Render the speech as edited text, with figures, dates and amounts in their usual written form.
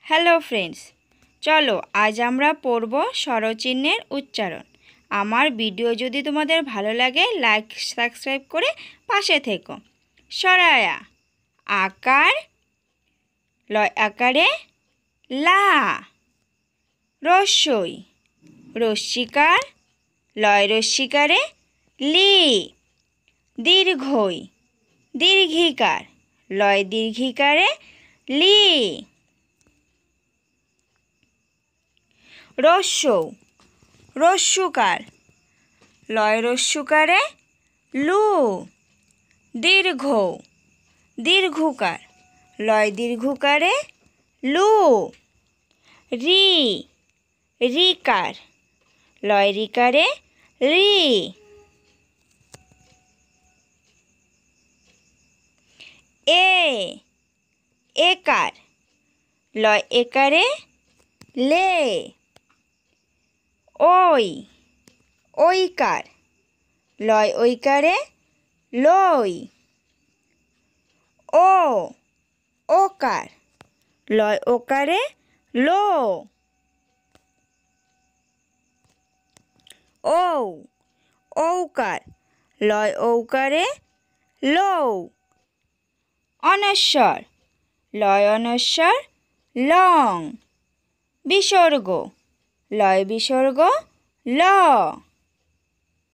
Hello friends, চলো আজ আমরা পড়ব স্বরচিহ্নের উচ্চারণ। আমার ভিডিও যদি তোমাদের ভালো লাগে লাইক সাবস্ক্রাইব করে পাশে থেকো। সরায়া আকার, লয় আকারে লা। রস্যই রস্যিকার, লয় রস্যিকারে লি। দীর্ঘই দীর্ঘিকার, লয় দীর্ঘিকারে লি। রস্যৌ রস্যুকার, লয় রস্যুকারে লু। দীর্ঘ দীর্ঘুকার, লয় দীর্ঘুকারে লু। রি রিকার, লয় রিকারে রি। এ একার, লয় একারে লে। ওই ওইকার, লয় ওইকারে লই। ও ওকার, লয় ওকারে লো। ঔ ঔকার, লয় ঔকারে লৌ। অনস্বর, লয় অনস্বর লং। বিসর্গ, লয় বিসর্গ ল।